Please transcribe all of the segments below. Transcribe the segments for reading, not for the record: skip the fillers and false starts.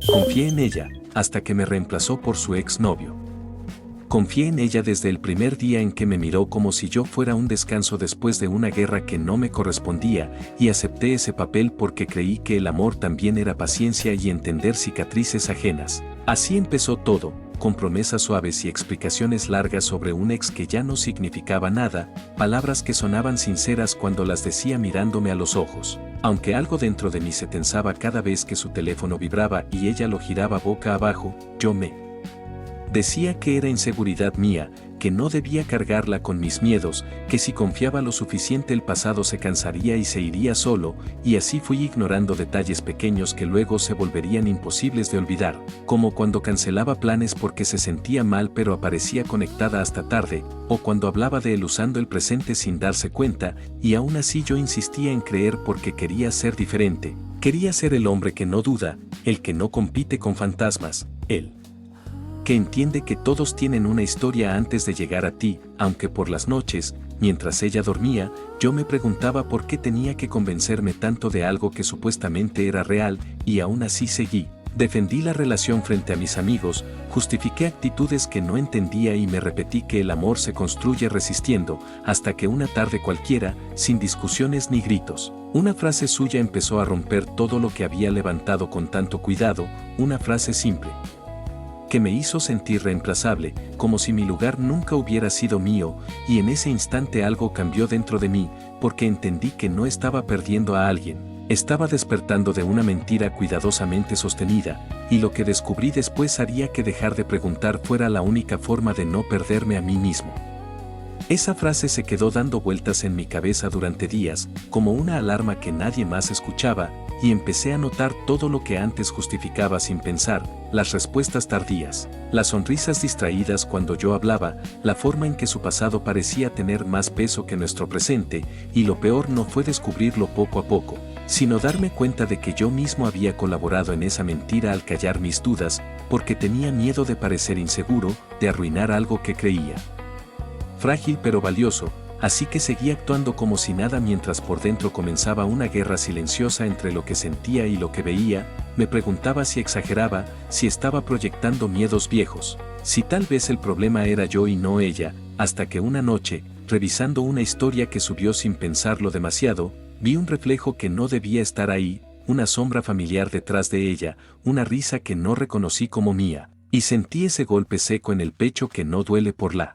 Confié en ella, hasta que me reemplazó por su exnovio. Confié en ella desde el primer día en que me miró como si yo fuera un descanso después de una guerra que no me correspondía, y acepté ese papel porque creí que el amor también era paciencia y entender cicatrices ajenas. Así empezó todo, con promesas suaves y explicaciones largas sobre un ex que ya no significaba nada, palabras que sonaban sinceras cuando las decía mirándome a los ojos. Aunque algo dentro de mí se tensaba cada vez que su teléfono vibraba y ella lo giraba boca abajo, yo me decía que era inseguridad mía, que no debía cargarla con mis miedos, que si confiaba lo suficiente el pasado se cansaría y se iría solo, y así fui ignorando detalles pequeños que luego se volverían imposibles de olvidar, como cuando cancelaba planes porque se sentía mal pero aparecía conectada hasta tarde, o cuando hablaba de él usando el presente sin darse cuenta, y aún así yo insistía en creer porque quería ser diferente, quería ser el hombre que no duda, el que no compite con fantasmas, él que entiende que todos tienen una historia antes de llegar a ti, aunque por las noches, mientras ella dormía, yo me preguntaba por qué tenía que convencerme tanto de algo que supuestamente era real, y aún así seguí. Defendí la relación frente a mis amigos, justifiqué actitudes que no entendía y me repetí que el amor se construye resistiendo, hasta que una tarde cualquiera, sin discusiones ni gritos, una frase suya empezó a romper todo lo que había levantado con tanto cuidado, una frase simple que me hizo sentir reemplazable, como si mi lugar nunca hubiera sido mío, y en ese instante algo cambió dentro de mí, porque entendí que no estaba perdiendo a alguien, estaba despertando de una mentira cuidadosamente sostenida, y lo que descubrí después haría que dejar de preguntar fuera la única forma de no perderme a mí mismo. Esa frase se quedó dando vueltas en mi cabeza durante días, como una alarma que nadie más escuchaba, y empecé a notar todo lo que antes justificaba sin pensar, las respuestas tardías, las sonrisas distraídas cuando yo hablaba, la forma en que su pasado parecía tener más peso que nuestro presente, y lo peor no fue descubrirlo poco a poco, sino darme cuenta de que yo mismo había colaborado en esa mentira al callar mis dudas, porque tenía miedo de parecer inseguro, de arruinar algo que creía frágil pero valioso, así que seguí actuando como si nada mientras por dentro comenzaba una guerra silenciosa entre lo que sentía y lo que veía, me preguntaba si exageraba, si estaba proyectando miedos viejos, si tal vez el problema era yo y no ella, hasta que una noche, revisando una historia que subió sin pensarlo demasiado, vi un reflejo que no debía estar ahí, una sombra familiar detrás de ella, una risa que no reconocí como mía, y sentí ese golpe seco en el pecho que no duele por la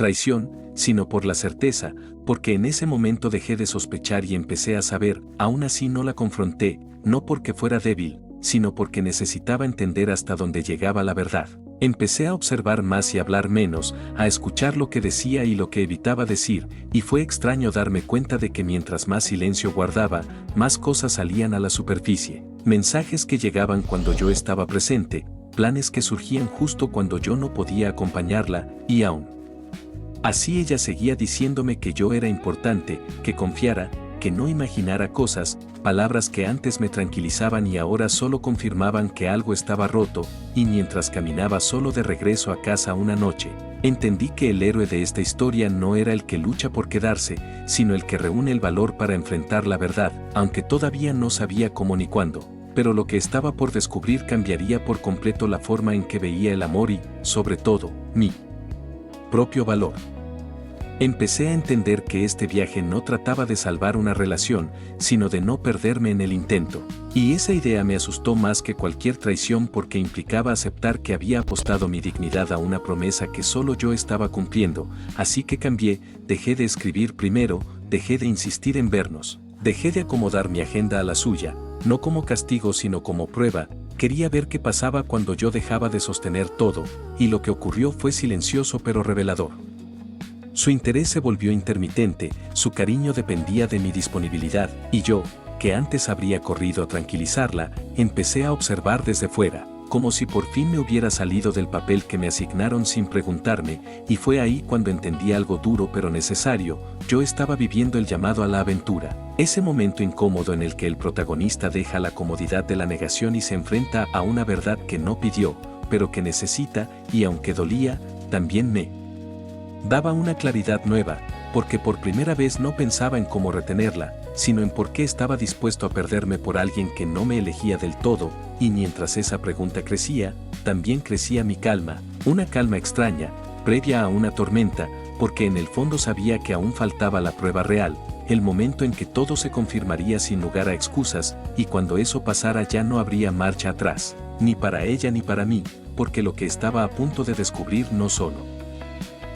traición, sino por la certeza, porque en ese momento dejé de sospechar y empecé a saber, aún así no la confronté, no porque fuera débil, sino porque necesitaba entender hasta dónde llegaba la verdad. Empecé a observar más y hablar menos, a escuchar lo que decía y lo que evitaba decir, y fue extraño darme cuenta de que mientras más silencio guardaba, más cosas salían a la superficie, mensajes que llegaban cuando yo estaba presente, planes que surgían justo cuando yo no podía acompañarla, y aún así ella seguía diciéndome que yo era importante, que confiara, que no imaginara cosas, palabras que antes me tranquilizaban y ahora solo confirmaban que algo estaba roto, y mientras caminaba solo de regreso a casa una noche, entendí que el héroe de esta historia no era el que lucha por quedarse, sino el que reúne el valor para enfrentar la verdad, aunque todavía no sabía cómo ni cuándo. Pero lo que estaba por descubrir cambiaría por completo la forma en que veía el amor y, sobre todo, mi propio valor. Empecé a entender que este viaje no trataba de salvar una relación, sino de no perderme en el intento. Y esa idea me asustó más que cualquier traición porque implicaba aceptar que había apostado mi dignidad a una promesa que solo yo estaba cumpliendo, así que cambié, dejé de escribir primero, dejé de insistir en vernos, dejé de acomodar mi agenda a la suya, no como castigo sino como prueba. Quería ver qué pasaba cuando yo dejaba de sostener todo, y lo que ocurrió fue silencioso pero revelador. Su interés se volvió intermitente, su cariño dependía de mi disponibilidad, y yo, que antes habría corrido a tranquilizarla, empecé a observar desde fuera, como si por fin me hubiera salido del papel que me asignaron sin preguntarme, y fue ahí cuando entendí algo duro pero necesario. Yo estaba viviendo el llamado a la aventura, ese momento incómodo en el que el protagonista deja la comodidad de la negación y se enfrenta a una verdad que no pidió, pero que necesita, y aunque dolía, también me daba una claridad nueva, porque por primera vez no pensaba en cómo retenerla, sino en por qué estaba dispuesto a perderme por alguien que no me elegía del todo, y mientras esa pregunta crecía, también crecía mi calma, una calma extraña, previa a una tormenta, porque en el fondo sabía que aún faltaba la prueba real, el momento en que todo se confirmaría sin lugar a excusas, y cuando eso pasara ya no habría marcha atrás, ni para ella ni para mí, porque lo que estaba a punto de descubrir no solo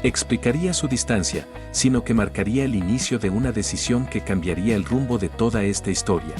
explicaría su distancia, sino que marcaría el inicio de una decisión que cambiaría el rumbo de toda esta historia.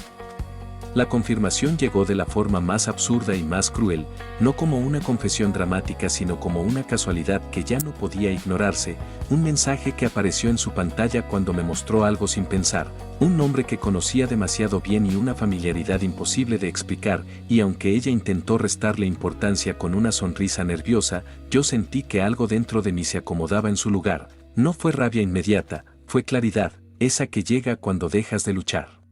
La confirmación llegó de la forma más absurda y más cruel, no como una confesión dramática sino como una casualidad que ya no podía ignorarse, un mensaje que apareció en su pantalla cuando me mostró algo sin pensar, un nombre que conocía demasiado bien y una familiaridad imposible de explicar, y aunque ella intentó restarle importancia con una sonrisa nerviosa, yo sentí que algo dentro de mí se acomodaba en su lugar. No fue rabia inmediata, fue claridad, esa que llega cuando dejas de luchar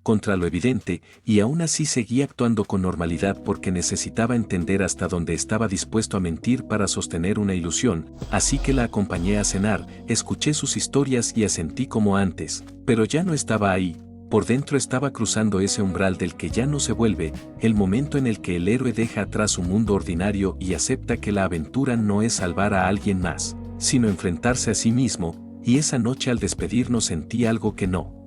contra lo evidente, y aún así seguía actuando con normalidad porque necesitaba entender hasta dónde estaba dispuesto a mentir para sostener una ilusión, así que la acompañé a cenar, escuché sus historias y asentí como antes, pero ya no estaba ahí, por dentro estaba cruzando ese umbral del que ya no se vuelve, el momento en el que el héroe deja atrás su mundo ordinario y acepta que la aventura no es salvar a alguien más, sino enfrentarse a sí mismo, y esa noche al despedirnos sentí algo que no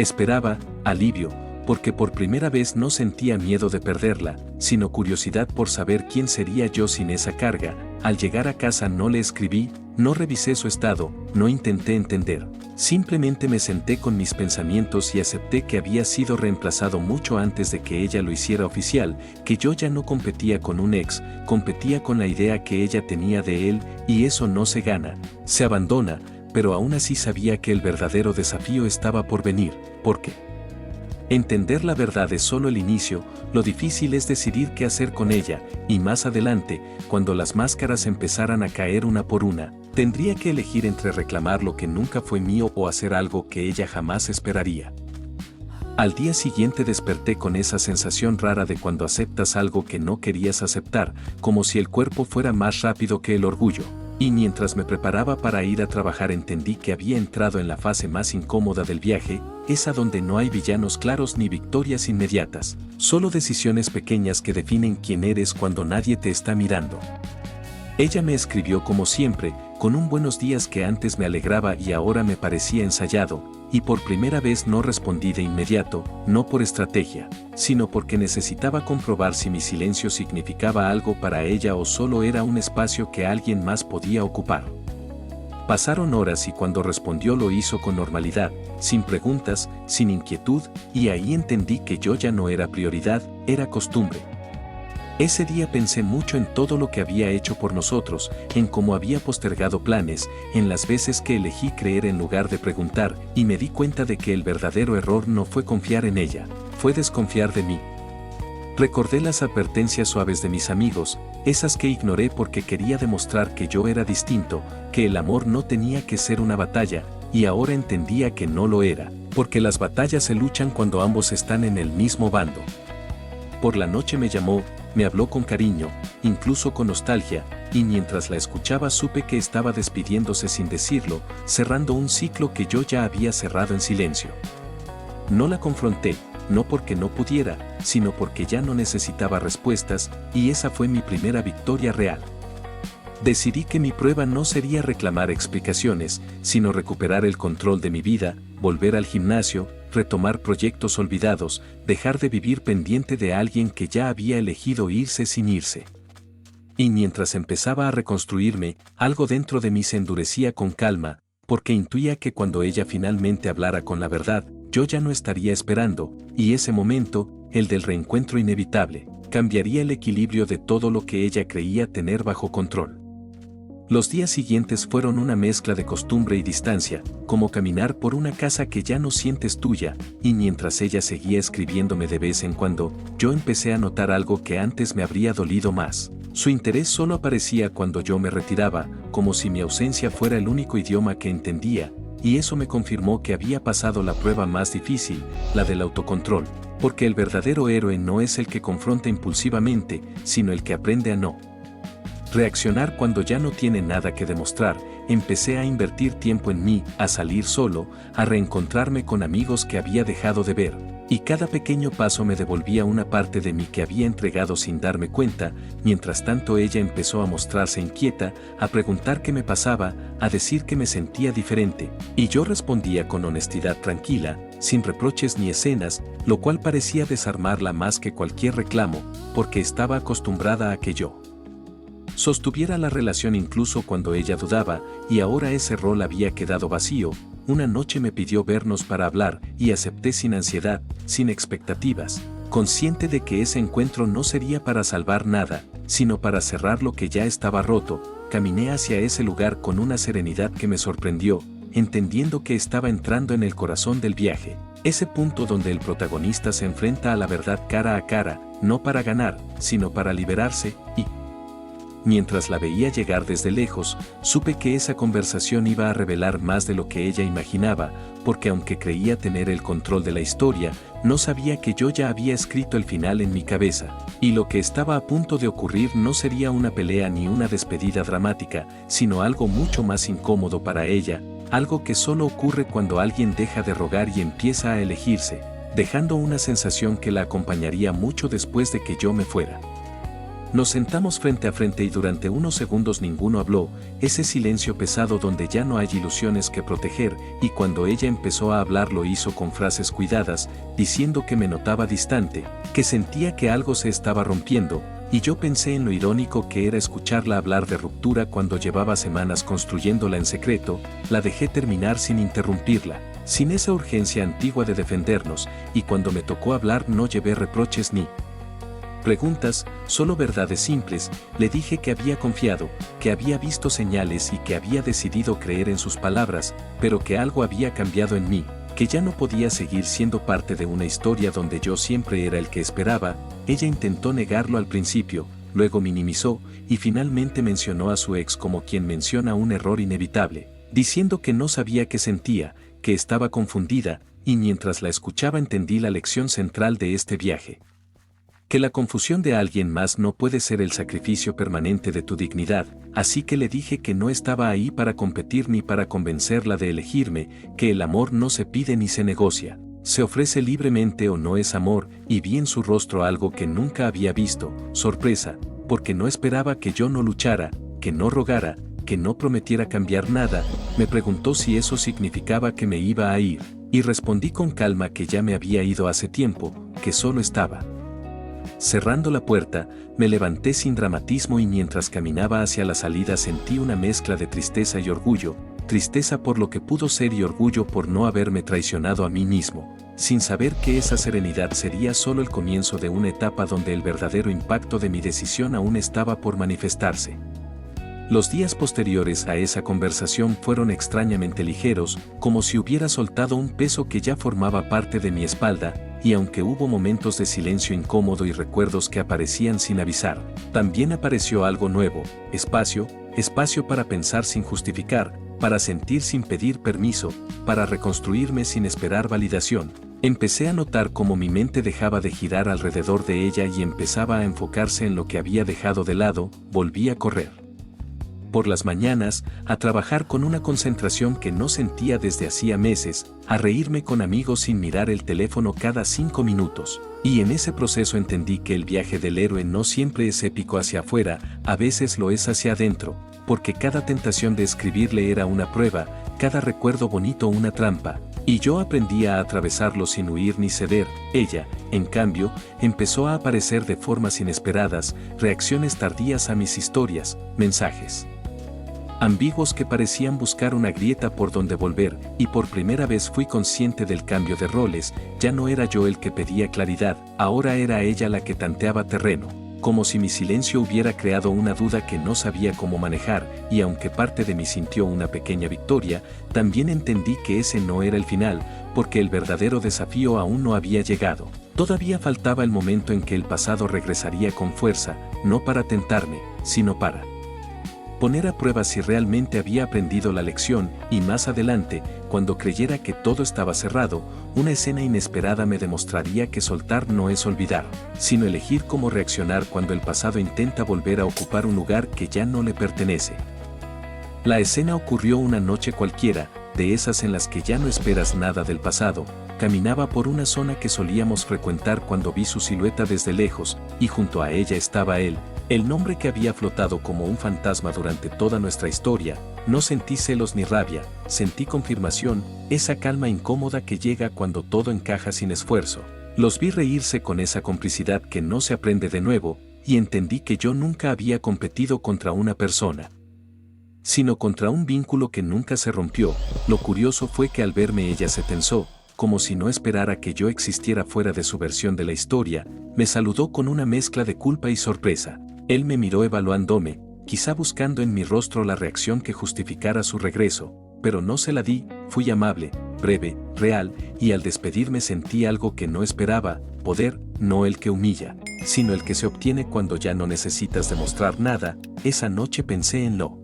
esperaba, alivio, porque por primera vez no sentía miedo de perderla, sino curiosidad por saber quién sería yo sin esa carga. Al llegar a casa no le escribí, no revisé su estado, no intenté entender. Simplemente me senté con mis pensamientos y acepté que había sido reemplazado mucho antes de que ella lo hiciera oficial, que yo ya no competía con un ex, competía con la idea que ella tenía de él, y eso no se gana, se abandona, pero aún así sabía que el verdadero desafío estaba por venir, porque entender la verdad es solo el inicio, lo difícil es decidir qué hacer con ella, y más adelante, cuando las máscaras empezaran a caer una por una, tendría que elegir entre reclamar lo que nunca fue mío o hacer algo que ella jamás esperaría. Al día siguiente desperté con esa sensación rara de cuando aceptas algo que no querías aceptar, como si el cuerpo fuera más rápido que el orgullo. Y mientras me preparaba para ir a trabajar entendí que había entrado en la fase más incómoda del viaje, esa donde no hay villanos claros ni victorias inmediatas, solo decisiones pequeñas que definen quién eres cuando nadie te está mirando. Ella me escribió como siempre, con un buenos días que antes me alegraba y ahora me parecía ensayado, y por primera vez no respondí de inmediato, no por estrategia, sino porque necesitaba comprobar si mi silencio significaba algo para ella o solo era un espacio que alguien más podía ocupar. Pasaron horas y cuando respondió lo hizo con normalidad, sin preguntas, sin inquietud, y ahí entendí que yo ya no era prioridad, era costumbre. Ese día pensé mucho en todo lo que había hecho por nosotros, en cómo había postergado planes, en las veces que elegí creer en lugar de preguntar, y me di cuenta de que el verdadero error no fue confiar en ella, fue desconfiar de mí. Recordé las advertencias suaves de mis amigos, esas que ignoré porque quería demostrar que yo era distinto, que el amor no tenía que ser una batalla, y ahora entendía que no lo era, porque las batallas se luchan cuando ambos están en el mismo bando. Por la noche me llamó, me habló con cariño, incluso con nostalgia, y mientras la escuchaba supe que estaba despidiéndose sin decirlo, cerrando un ciclo que yo ya había cerrado en silencio. No la confronté, no porque no pudiera, sino porque ya no necesitaba respuestas, y esa fue mi primera victoria real. Decidí que mi prueba no sería reclamar explicaciones, sino recuperar el control de mi vida, volver al gimnasio, retomar proyectos olvidados, dejar de vivir pendiente de alguien que ya había elegido irse sin irse. Y mientras empezaba a reconstruirme, algo dentro de mí se endurecía con calma, porque intuía que cuando ella finalmente hablara con la verdad, yo ya no estaría esperando, y ese momento, el del reencuentro inevitable, cambiaría el equilibrio de todo lo que ella creía tener bajo control. Los días siguientes fueron una mezcla de costumbre y distancia, como caminar por una casa que ya no sientes tuya, y mientras ella seguía escribiéndome de vez en cuando, yo empecé a notar algo que antes me habría dolido más. Su interés solo aparecía cuando yo me retiraba, como si mi ausencia fuera el único idioma que entendía, y eso me confirmó que había pasado la prueba más difícil, la del autocontrol, porque el verdadero héroe no es el que confronta impulsivamente, sino el que aprende a no reaccionar cuando ya no tiene nada que demostrar. Empecé a invertir tiempo en mí, a salir solo, a reencontrarme con amigos que había dejado de ver, y cada pequeño paso me devolvía una parte de mí que había entregado sin darme cuenta. Mientras tanto ella empezó a mostrarse inquieta, a preguntar qué me pasaba, a decir que me sentía diferente, y yo respondía con honestidad tranquila, sin reproches ni escenas, lo cual parecía desarmarla más que cualquier reclamo, porque estaba acostumbrada a que yo sostuviera la relación incluso cuando ella dudaba, y ahora ese rol había quedado vacío. Una noche me pidió vernos para hablar y acepté sin ansiedad, sin expectativas, consciente de que ese encuentro no sería para salvar nada, sino para cerrar lo que ya estaba roto. Caminé hacia ese lugar con una serenidad que me sorprendió, entendiendo que estaba entrando en el corazón del viaje, ese punto donde el protagonista se enfrenta a la verdad cara a cara, no para ganar, sino para liberarse, y mientras la veía llegar desde lejos, supe que esa conversación iba a revelar más de lo que ella imaginaba, porque aunque creía tener el control de la historia, no sabía que yo ya había escrito el final en mi cabeza, y lo que estaba a punto de ocurrir no sería una pelea ni una despedida dramática, sino algo mucho más incómodo para ella, algo que solo ocurre cuando alguien deja de rogar y empieza a elegirse, dejando una sensación que la acompañaría mucho después de que yo me fuera. Nos sentamos frente a frente y durante unos segundos ninguno habló, ese silencio pesado donde ya no hay ilusiones que proteger, y cuando ella empezó a hablar lo hizo con frases cuidadas, diciendo que me notaba distante, que sentía que algo se estaba rompiendo, y yo pensé en lo irónico que era escucharla hablar de ruptura cuando llevaba semanas construyéndola en secreto. La dejé terminar sin interrumpirla, sin esa urgencia antigua de defendernos, y cuando me tocó hablar no llevé reproches ni preguntas, solo verdades simples. Le dije que había confiado, que había visto señales y que había decidido creer en sus palabras, pero que algo había cambiado en mí, que ya no podía seguir siendo parte de una historia donde yo siempre era el que esperaba. Ella intentó negarlo al principio, luego minimizó, y finalmente mencionó a su ex como quien menciona un error inevitable, diciendo que no sabía qué sentía, que estaba confundida, y mientras la escuchaba entendí la lección central de este viaje. Que la confusión de alguien más no puede ser el sacrificio permanente de tu dignidad, así que le dije que no estaba ahí para competir ni para convencerla de elegirme, que el amor no se pide ni se negocia, se ofrece libremente o no es amor, y vi en su rostro algo que nunca había visto, sorpresa, porque no esperaba que yo no luchara, que no rogara, que no prometiera cambiar nada. Me preguntó si eso significaba que me iba a ir, y respondí con calma que ya me había ido hace tiempo, que solo estaba cerrando la puerta. Me levanté sin dramatismo y mientras caminaba hacia la salida sentí una mezcla de tristeza y orgullo, tristeza por lo que pudo ser y orgullo por no haberme traicionado a mí mismo, sin saber que esa serenidad sería solo el comienzo de una etapa donde el verdadero impacto de mi decisión aún estaba por manifestarse. Los días posteriores a esa conversación fueron extrañamente ligeros, como si hubiera soltado un peso que ya formaba parte de mi espalda, y aunque hubo momentos de silencio incómodo y recuerdos que aparecían sin avisar, también apareció algo nuevo, espacio para pensar sin justificar, para sentir sin pedir permiso, para reconstruirme sin esperar validación. Empecé a notar cómo mi mente dejaba de girar alrededor de ella y empezaba a enfocarse en lo que había dejado de lado. Volví a correr por las mañanas, a trabajar con una concentración que no sentía desde hacía meses, a reírme con amigos sin mirar el teléfono cada 5 minutos. Y en ese proceso entendí que el viaje del héroe no siempre es épico hacia afuera, a veces lo es hacia adentro, porque cada tentación de escribirle era una prueba, cada recuerdo bonito una trampa, y yo aprendía a atravesarlo sin huir ni ceder. Ella, en cambio, empezó a aparecer de formas inesperadas, reacciones tardías a mis historias, mensajes ambiguos que parecían buscar una grieta por donde volver, y por primera vez fui consciente del cambio de roles. Ya no era yo el que pedía claridad, ahora era ella la que tanteaba terreno, como si mi silencio hubiera creado una duda que no sabía cómo manejar, y aunque parte de mí sintió una pequeña victoria, también entendí que ese no era el final, porque el verdadero desafío aún no había llegado. Todavía faltaba el momento en que el pasado regresaría con fuerza, no para tentarme, sino para poner a prueba si realmente había aprendido la lección. Y más adelante, cuando creyera que todo estaba cerrado, una escena inesperada me demostraría que soltar no es olvidar, sino elegir cómo reaccionar cuando el pasado intenta volver a ocupar un lugar que ya no le pertenece. La escena ocurrió una noche cualquiera, de esas en las que ya no esperas nada del pasado, Caminaba por una zona que solíamos frecuentar cuando vi su silueta desde lejos, y junto a ella estaba él, el nombre que había flotado como un fantasma durante toda nuestra historia. No sentí celos ni rabia, sentí confirmación, esa calma incómoda que llega cuando todo encaja sin esfuerzo. Los vi reírse con esa complicidad que no se aprende de nuevo, y entendí que yo nunca había competido contra una persona, sino contra un vínculo que nunca se rompió. Lo curioso fue que al verme ella se tensó, como si no esperara que yo existiera fuera de su versión de la historia. Me saludó con una mezcla de culpa y sorpresa. Él me miró evaluándome, quizá buscando en mi rostro la reacción que justificara su regreso, pero no se la di. Fui amable, breve, real, y al despedirme sentí algo que no esperaba: poder, no el que humilla, sino el que se obtiene cuando ya no necesitas demostrar nada. Esa noche pensé en lo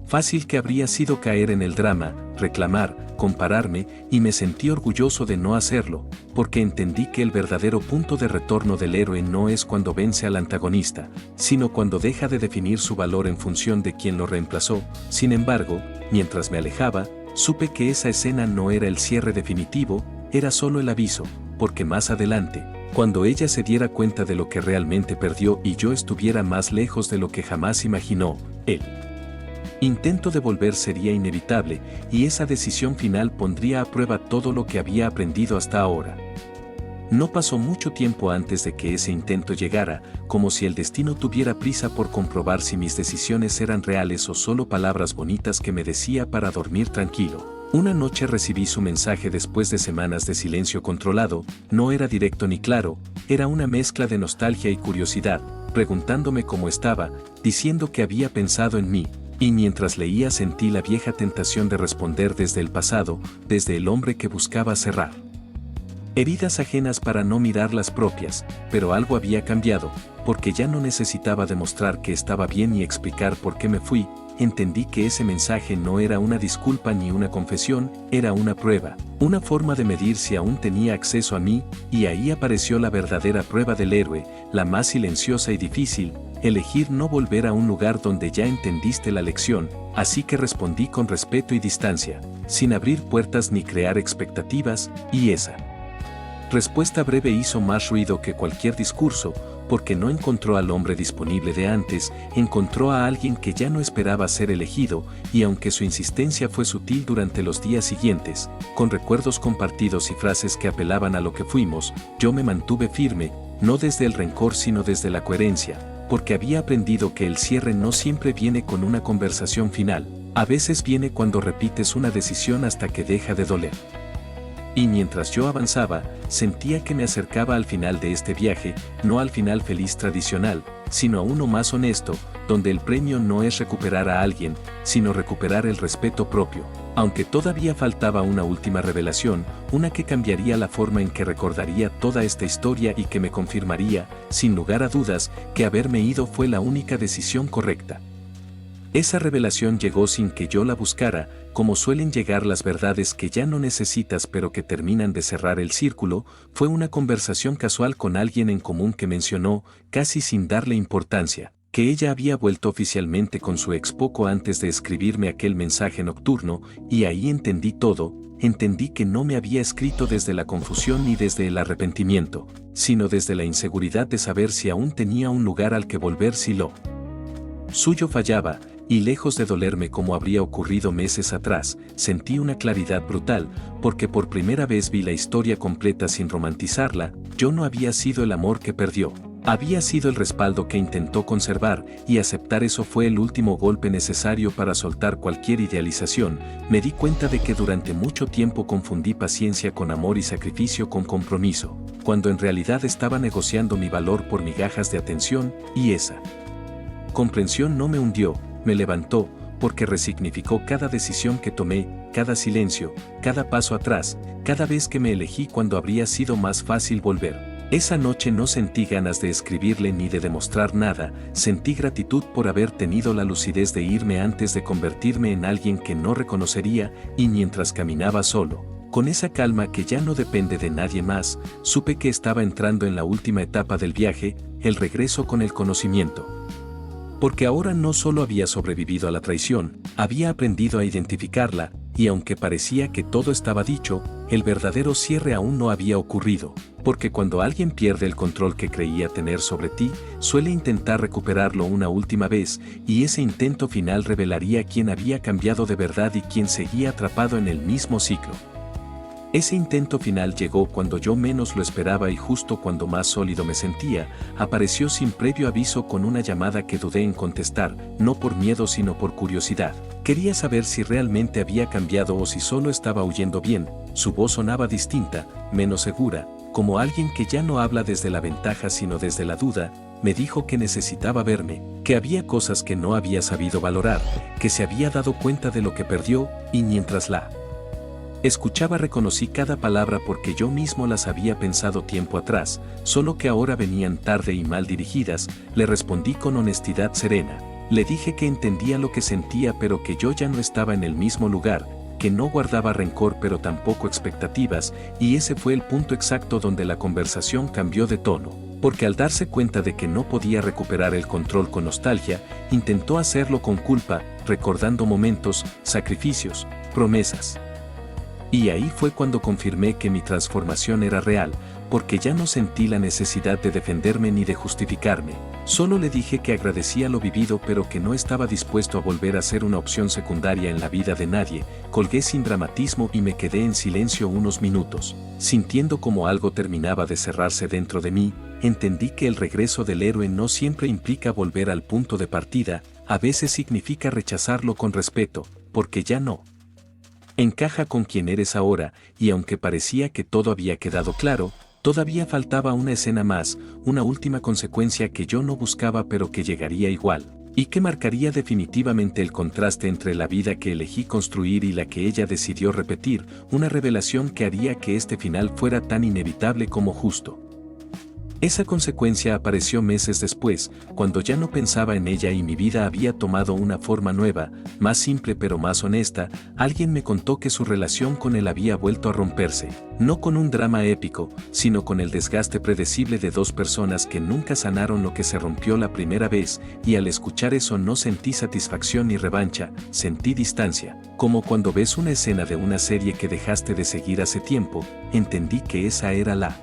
fácil que habría sido caer en el drama, reclamar, compararme, y me sentí orgulloso de no hacerlo, porque entendí que el verdadero punto de retorno del héroe no es cuando vence al antagonista, sino cuando deja de definir su valor en función de quien lo reemplazó. Sin embargo, mientras me alejaba, supe que esa escena no era el cierre definitivo, era solo el aviso, porque más adelante, cuando ella se diera cuenta de lo que realmente perdió y yo estuviera más lejos de lo que jamás imaginó, él intento de volver sería inevitable, y esa decisión final pondría a prueba todo lo que había aprendido hasta ahora. No pasó mucho tiempo antes de que ese intento llegara, como si el destino tuviera prisa por comprobar si mis decisiones eran reales o solo palabras bonitas que me decía para dormir tranquilo. Una noche recibí su mensaje después de semanas de silencio controlado. No era directo ni claro, era una mezcla de nostalgia y curiosidad, preguntándome cómo estaba, diciendo que había pensado en mí. Y mientras leía sentí la vieja tentación de responder desde el pasado, desde el hombre que buscaba cerrar heridas ajenas para no mirar las propias, pero algo había cambiado, porque ya no necesitaba demostrar que estaba bien y explicar por qué me fui. Entendí que ese mensaje no era una disculpa ni una confesión, era una prueba, una forma de medir si aún tenía acceso a mí, y ahí apareció la verdadera prueba del héroe, la más silenciosa y difícil: elegir no volver a un lugar donde ya entendiste la lección. Así que respondí con respeto y distancia, sin abrir puertas ni crear expectativas, y esa respuesta breve hizo más ruido que cualquier discurso, porque no encontró al hombre disponible de antes, encontró a alguien que ya no esperaba ser elegido, y aunque su insistencia fue sutil durante los días siguientes, con recuerdos compartidos y frases que apelaban a lo que fuimos, yo me mantuve firme, no desde el rencor sino desde la coherencia, porque había aprendido que el cierre no siempre viene con una conversación final, a veces viene cuando repites una decisión hasta que deja de doler. Y mientras yo avanzaba, sentía que me acercaba al final de este viaje, no al final feliz tradicional, sino a uno más honesto, donde el premio no es recuperar a alguien, sino recuperar el respeto propio. Aunque todavía faltaba una última revelación, una que cambiaría la forma en que recordaría toda esta historia y que me confirmaría, sin lugar a dudas, que haberme ido fue la única decisión correcta. Esa revelación llegó sin que yo la buscara, como suelen llegar las verdades que ya no necesitas pero que terminan de cerrar el círculo. Fue una conversación casual con alguien en común que mencionó, casi sin darle importancia, que ella había vuelto oficialmente con su ex poco antes de escribirme aquel mensaje nocturno, y ahí entendí todo. Entendí que no me había escrito desde la confusión ni desde el arrepentimiento, sino desde la inseguridad de saber si aún tenía un lugar al que volver si lo suyo fallaba. Y lejos de dolerme como habría ocurrido meses atrás, sentí una claridad brutal, porque por primera vez vi la historia completa sin romantizarla. Yo no había sido el amor que perdió, había sido el respaldo que intentó conservar, y aceptar eso fue el último golpe necesario para soltar cualquier idealización. Me di cuenta de que durante mucho tiempo confundí paciencia con amor y sacrificio con compromiso, cuando en realidad estaba negociando mi valor por migajas de atención, y esa comprensión no me hundió, me levantó, porque resignificó cada decisión que tomé, cada silencio, cada paso atrás, cada vez que me elegí cuando habría sido más fácil volver. Esa noche no sentí ganas de escribirle ni de demostrar nada, sentí gratitud por haber tenido la lucidez de irme antes de convertirme en alguien que no reconocería, y mientras caminaba solo, con esa calma que ya no depende de nadie más, supe que estaba entrando en la última etapa del viaje, el regreso con el conocimiento. Porque ahora no solo había sobrevivido a la traición, había aprendido a identificarla, y aunque parecía que todo estaba dicho, el verdadero cierre aún no había ocurrido, porque cuando alguien pierde el control que creía tener sobre ti, suele intentar recuperarlo una última vez, y ese intento final revelaría quién había cambiado de verdad y quién seguía atrapado en el mismo ciclo. Ese intento final llegó cuando yo menos lo esperaba y justo cuando más sólido me sentía, apareció sin previo aviso con una llamada que dudé en contestar, no por miedo sino por curiosidad. Quería saber si realmente había cambiado o si solo estaba huyendo bien. Su voz sonaba distinta, menos segura, como alguien que ya no habla desde la ventaja sino desde la duda. Me dijo que necesitaba verme, que había cosas que no había sabido valorar, que se había dado cuenta de lo que perdió, y mientras la escuchaba reconocí cada palabra porque yo mismo las había pensado tiempo atrás, solo que ahora venían tarde y mal dirigidas. Le respondí con honestidad serena. Le dije que entendía lo que sentía pero que yo ya no estaba en el mismo lugar, que no guardaba rencor pero tampoco expectativas, y ese fue el punto exacto donde la conversación cambió de tono, porque al darse cuenta de que no podía recuperar el control con nostalgia, intentó hacerlo con culpa, recordando momentos, sacrificios, promesas. Y ahí fue cuando confirmé que mi transformación era real, porque ya no sentí la necesidad de defenderme ni de justificarme. Solo le dije que agradecía lo vivido pero que no estaba dispuesto a volver a ser una opción secundaria en la vida de nadie. Colgué sin dramatismo y me quedé en silencio unos minutos, sintiendo como algo terminaba de cerrarse dentro de mí. Entendí que el regreso del héroe no siempre implica volver al punto de partida, a veces significa rechazarlo con respeto, porque ya no encaja con quien eres ahora, y aunque parecía que todo había quedado claro, todavía faltaba una escena más, una última consecuencia que yo no buscaba pero que llegaría igual, y que marcaría definitivamente el contraste entre la vida que elegí construir y la que ella decidió repetir, una revelación que haría que este final fuera tan inevitable como justo. Esa consecuencia apareció meses después, cuando ya no pensaba en ella y mi vida había tomado una forma nueva, más simple pero más honesta. Alguien me contó que su relación con él había vuelto a romperse, no con un drama épico, sino con el desgaste predecible de dos personas que nunca sanaron lo que se rompió la primera vez, y al escuchar eso no sentí satisfacción ni revancha, sentí distancia, como cuando ves una escena de una serie que dejaste de seguir hace tiempo. Entendí que esa era la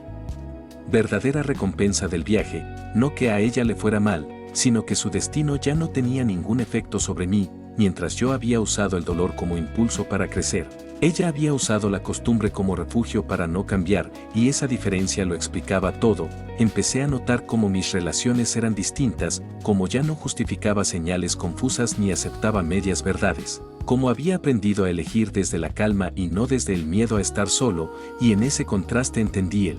verdadera recompensa del viaje, no que a ella le fuera mal, sino que su destino ya no tenía ningún efecto sobre mí. Mientras yo había usado el dolor como impulso para crecer, ella había usado la costumbre como refugio para no cambiar, y esa diferencia lo explicaba todo. Empecé a notar cómo mis relaciones eran distintas, cómo ya no justificaba señales confusas ni aceptaba medias verdades, cómo había aprendido a elegir desde la calma y no desde el miedo a estar solo, y en ese contraste entendí el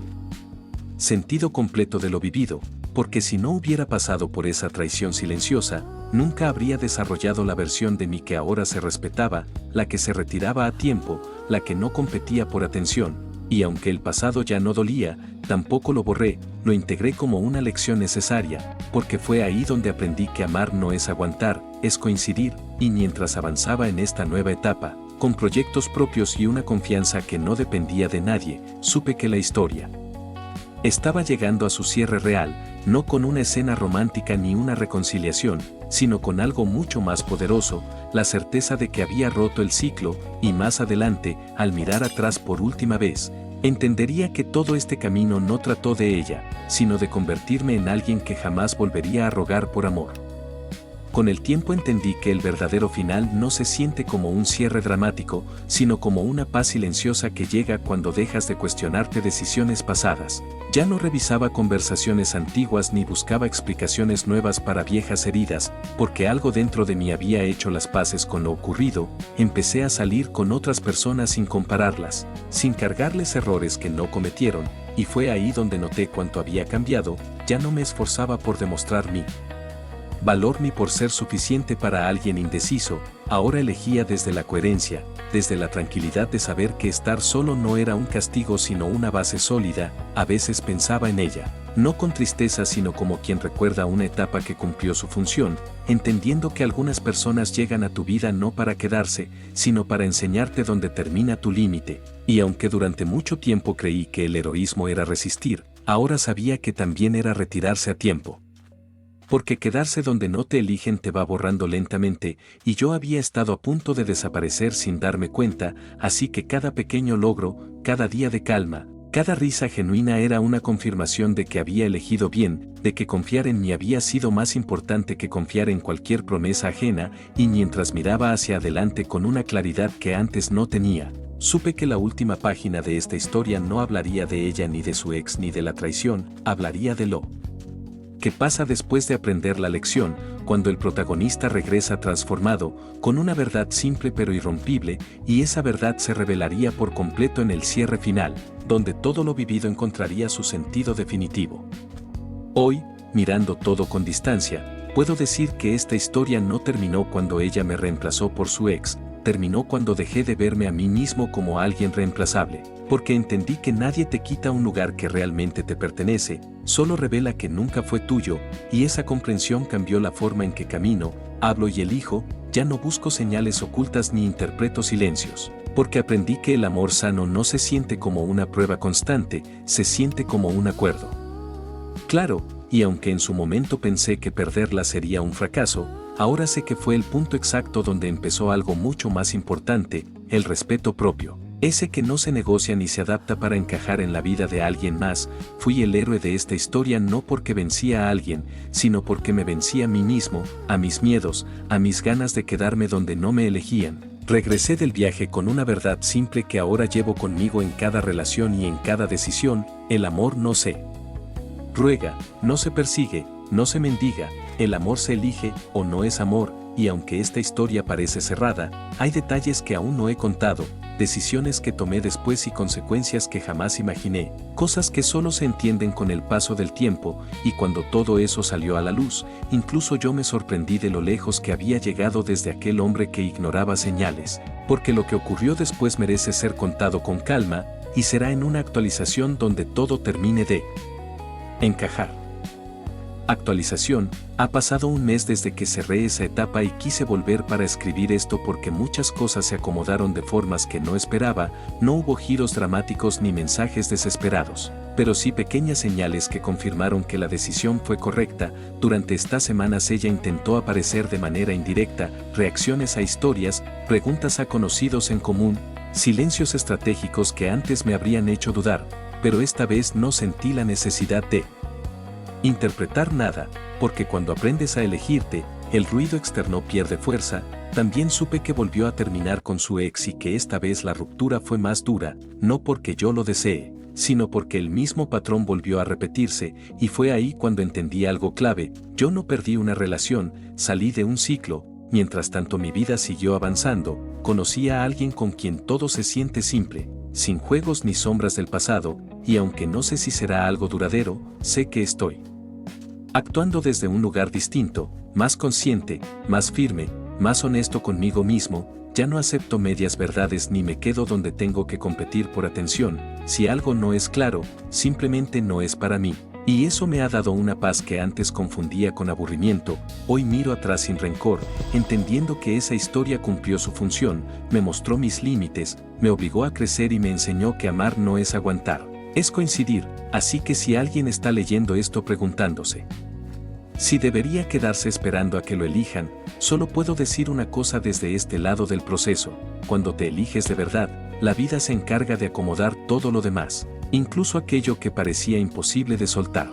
sentido completo de lo vivido, porque si no hubiera pasado por esa traición silenciosa, nunca habría desarrollado la versión de mí que ahora se respetaba, la que se retiraba a tiempo, la que no competía por atención, y aunque el pasado ya no dolía, tampoco lo borré, lo integré como una lección necesaria, porque fue ahí donde aprendí que amar no es aguantar, es coincidir. Y mientras avanzaba en esta nueva etapa, con proyectos propios y una confianza que no dependía de nadie, supe que la historia estaba llegando a su cierre real, no con una escena romántica ni una reconciliación, sino con algo mucho más poderoso, la certeza de que había roto el ciclo, y más adelante, al mirar atrás por última vez, entendería que todo este camino no trató de ella, sino de convertirme en alguien que jamás volvería a rogar por amor. Con el tiempo entendí que el verdadero final no se siente como un cierre dramático, sino como una paz silenciosa que llega cuando dejas de cuestionarte decisiones pasadas. Ya no revisaba conversaciones antiguas ni buscaba explicaciones nuevas para viejas heridas, porque algo dentro de mí había hecho las paces con lo ocurrido. Empecé a salir con otras personas sin compararlas, sin cargarles errores que no cometieron, y fue ahí donde noté cuánto había cambiado. Ya no me esforzaba por demostrar mi valor ni por ser suficiente para alguien indeciso. Ahora elegía desde la coherencia, desde la tranquilidad de saber que estar solo no era un castigo sino una base sólida. A veces pensaba en ella, no con tristeza sino como quien recuerda una etapa que cumplió su función, entendiendo que algunas personas llegan a tu vida no para quedarse, sino para enseñarte dónde termina tu límite. Y aunque durante mucho tiempo creí que el heroísmo era resistir, ahora sabía que también era retirarse a tiempo. Porque quedarse donde no te eligen te va borrando lentamente, y yo había estado a punto de desaparecer sin darme cuenta, así que cada pequeño logro, cada día de calma, cada risa genuina era una confirmación de que había elegido bien, de que confiar en mí había sido más importante que confiar en cualquier promesa ajena, y mientras miraba hacia adelante con una claridad que antes no tenía, supe que la última página de esta historia no hablaría de ella ni de su ex ni de la traición, hablaría de lo que pasa después de aprender la lección, cuando el protagonista regresa transformado, con una verdad simple pero irrompible, y esa verdad se revelaría por completo en el cierre final, donde todo lo vivido encontraría su sentido definitivo. Hoy, mirando todo con distancia, puedo decir que esta historia no terminó cuando ella me reemplazó por su ex, terminó cuando dejé de verme a mí mismo como alguien reemplazable, porque entendí que nadie te quita un lugar que realmente te pertenece, solo revela que nunca fue tuyo, y esa comprensión cambió la forma en que camino, hablo y elijo, ya no busco señales ocultas ni interpreto silencios, porque aprendí que el amor sano no se siente como una prueba constante, se siente como un acuerdo. Claro, y aunque en su momento pensé que perderla sería un fracaso, ahora sé que fue el punto exacto donde empezó algo mucho más importante, el respeto propio. Ese que no se negocia ni se adapta para encajar en la vida de alguien más. Fui el héroe de esta historia no porque vencía a alguien, sino porque me vencía a mí mismo, a mis miedos, a mis ganas de quedarme donde no me elegían. Regresé del viaje con una verdad simple que ahora llevo conmigo en cada relación y en cada decisión: el amor no se ruega, no se persigue, no se mendiga, el amor se elige o no es amor, y aunque esta historia parece cerrada, hay detalles que aún no he contado, decisiones que tomé después y consecuencias que jamás imaginé, cosas que solo se entienden con el paso del tiempo, y cuando todo eso salió a la luz, incluso yo me sorprendí de lo lejos que había llegado desde aquel hombre que ignoraba señales, porque lo que ocurrió después merece ser contado con calma, y será en una actualización donde todo termine de encajar. Actualización: ha pasado un mes desde que cerré esa etapa y quise volver para escribir esto porque muchas cosas se acomodaron de formas que no esperaba, no hubo giros dramáticos ni mensajes desesperados, pero sí pequeñas señales que confirmaron que la decisión fue correcta. Durante estas semanas ella intentó aparecer de manera indirecta, reacciones a historias, preguntas a conocidos en común, silencios estratégicos que antes me habrían hecho dudar, pero esta vez no sentí la necesidad de interpretar nada, porque cuando aprendes a elegirte, el ruido externo pierde fuerza. También supe que volvió a terminar con su ex y que esta vez la ruptura fue más dura, no porque yo lo desee, sino porque el mismo patrón volvió a repetirse, y fue ahí cuando entendí algo clave: yo no perdí una relación, salí de un ciclo. Mientras tanto mi vida siguió avanzando, conocí a alguien con quien todo se siente simple, sin juegos ni sombras del pasado, y aunque no sé si será algo duradero, sé que estoy actuando desde un lugar distinto, más consciente, más firme, más honesto conmigo mismo. Ya no acepto medias verdades ni me quedo donde tengo que competir por atención. Si algo no es claro, simplemente no es para mí. Y eso me ha dado una paz que antes confundía con aburrimiento. Hoy miro atrás sin rencor, entendiendo que esa historia cumplió su función, me mostró mis límites, me obligó a crecer y me enseñó que amar no es aguantar, es coincidir. Así que si alguien está leyendo esto preguntándose si debería quedarse esperando a que lo elijan, solo puedo decir una cosa desde este lado del proceso: cuando te eliges de verdad, la vida se encarga de acomodar todo lo demás, incluso aquello que parecía imposible de soltar.